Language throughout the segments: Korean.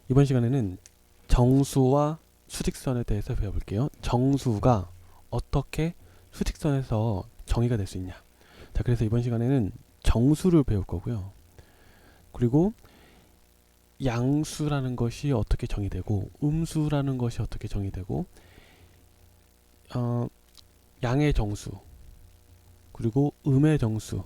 이번 시간에는 정수와 수직선에 대해서 배워볼게요. 정수가 어떻게 수직선에서 정의가 될 수 있냐. 자, 그래서 이번 시간에는 정수를 배울 거고요. 그리고 양수라는 것이 어떻게 정의되고, 음수라는 것이 어떻게 정의되고, 양의 정수, 그리고 음의 정수,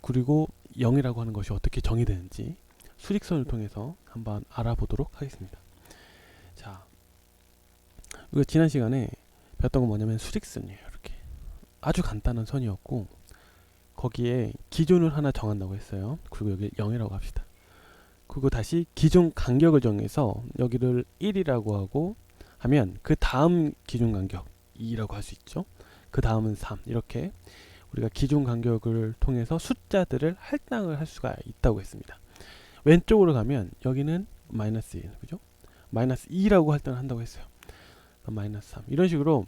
그리고 0이라고 하는 것이 어떻게 정의되는지 수직선을 통해서 한번 알아보도록 하겠습니다. 자, 우리가 지난 시간에 배웠던 건 뭐냐면 수직선이에요. 이렇게 아주 간단한 선이었고, 거기에 기준을 하나 정한다고 했어요. 그리고 여기 0이라고 합시다. 그리고 다시 기준 간격을 정해서 여기를 1이라고 하고 하면 그 다음 기준 간격 2라고 할 수 있죠. 그 다음은 3. 이렇게 우리가 기준 간격을 통해서 숫자들을 할당을 할 수가 있다고 했습니다. 왼쪽으로 가면 여기는 마이너스 1, 그죠? 마이너스 2라고 할당을 한다고 했어요. 마이너스 3. 이런 식으로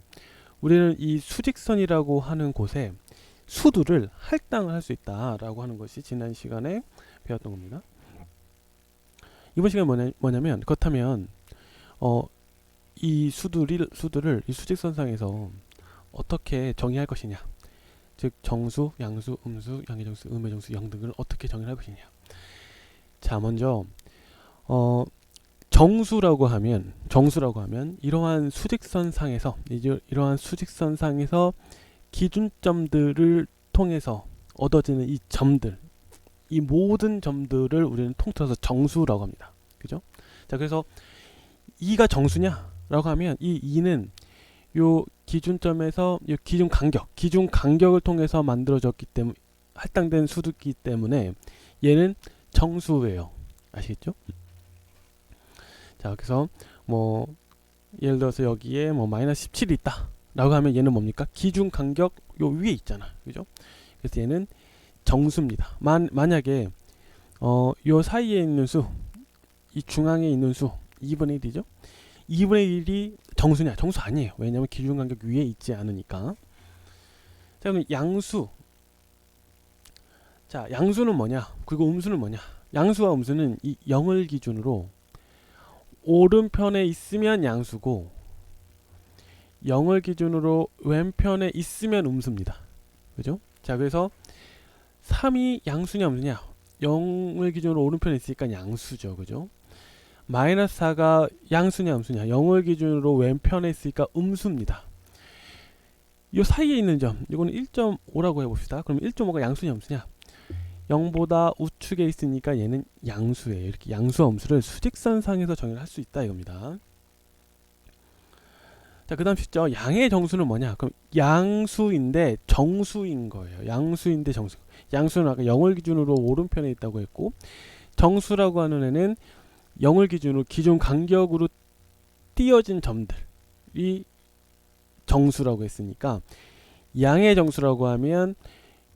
우리는 이 수직선이라고 하는 곳에 수두를 할당을 할 수 있다라고 하는 것이 지난 시간에 배웠던 겁니다. 이번 시간에 뭐냐면 그렇다면 이 수두를 이 수직선상에서 어떻게 정의할 것이냐, 즉 정수, 양수, 음수, 양의 정수, 음의 정수, 0 등을 어떻게 정의할 것이냐. 자, 먼저 정수라고 하면 이러한 수직선상에서 기준점들을 통해서 얻어지는 이 점들, 이 모든 점들을 우리는 통틀어서 정수라고 합니다. 그죠? 자, 그래서 2가 정수냐라고 하면 이 2는 요 기준점에서 요 기준 간격을 통해서 만들어졌기 때문에 할당된 수두기 때문에 얘는 정수예요. 아시겠죠? 자, 그래서 뭐 예를 들어서 여기에 뭐 마이너스 17이 있다 라고 하면 얘는 뭡니까? 기준 간격 요 위에 있잖아. 그죠? 그래서 얘는 정수입니다. 만약에 요 사이에 있는 수, 이 중앙에 있는 수 2분의 1이죠? 2분의 1이 정수냐? 정수 아니에요. 왜냐하면 기준 간격 위에 있지 않으니까. 자, 그럼 양수. 자, 양수는 뭐냐? 그리고 음수는 뭐냐? 양수와 음수는 이 0을 기준으로 오른편에 있으면 양수고 0을 기준으로 왼편에 있으면 음수입니다. 그죠? 자, 그래서 3이 양수냐 음수냐? 0을 기준으로 오른편에 있으니까 양수죠. 그죠? 마이너스 4가 양수냐 음수냐? 0을 기준으로 왼편에 있으니까 음수입니다. 이 사이에 있는 점, 이거는 1.5라고 해봅시다. 그럼 1.5가 양수냐 음수냐? 0보다 우측에 있으니까 얘는 양수예요. 이렇게 양수와 음수를 수직선상에서 정의를 할 수 있다 이겁니다. 자, 그 다음 쉽죠. 양의 정수는 뭐냐? 그럼 양수인데 정수인 거예요. 양수인데 정수. 양수는 아까 0을 기준으로 오른편에 있다고 했고, 정수라고 하는 애는 0을 기준으로 기준 간격으로 띄어진 점들이 정수라고 했으니까, 양의 정수라고 하면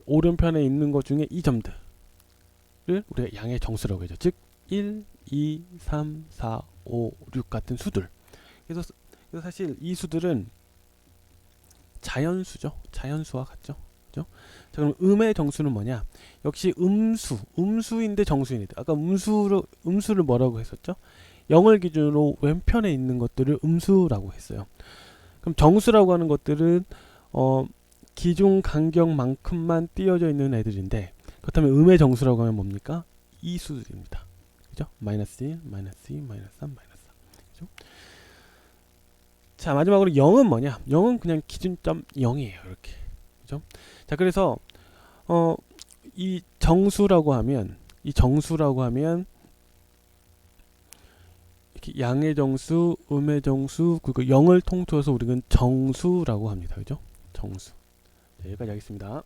오른편에 있는 것 중에 이 점들을 우리가 양의 정수라고 하죠. 즉 1, 2, 3, 4, 5, 6 같은 수들. 그래서 사실 이 수들은 자연수죠. 자연수와 같죠. 그죠? 자, 그럼 음의 정수는 뭐냐? 역시 음수인데 정수인이다. 아까 음수를 뭐라고 했었죠? 0을 기준으로 왼편에 있는 것들을 음수라고 했어요. 그럼 정수라고 하는 것들은 기준 간격만큼만 띄어져 있는 애들인데, 그렇다면 음의 정수라고 하면 뭡니까? 이 수들입니다. 그죠? 마이너스 1, 마이너스 2, 마이너스 3, 마이너스 4. 그죠? 자, 마지막으로 0은 뭐냐? 0은 그냥 기준점 0이에요. 이렇게. 그죠? 자, 그래서 이 정수라고 하면 이렇게 양의 정수, 음의 정수, 그리고 0을 통틀어서 우리는 정수라고 합니다. 그죠? 정수. 네, 여기까지 하겠습니다.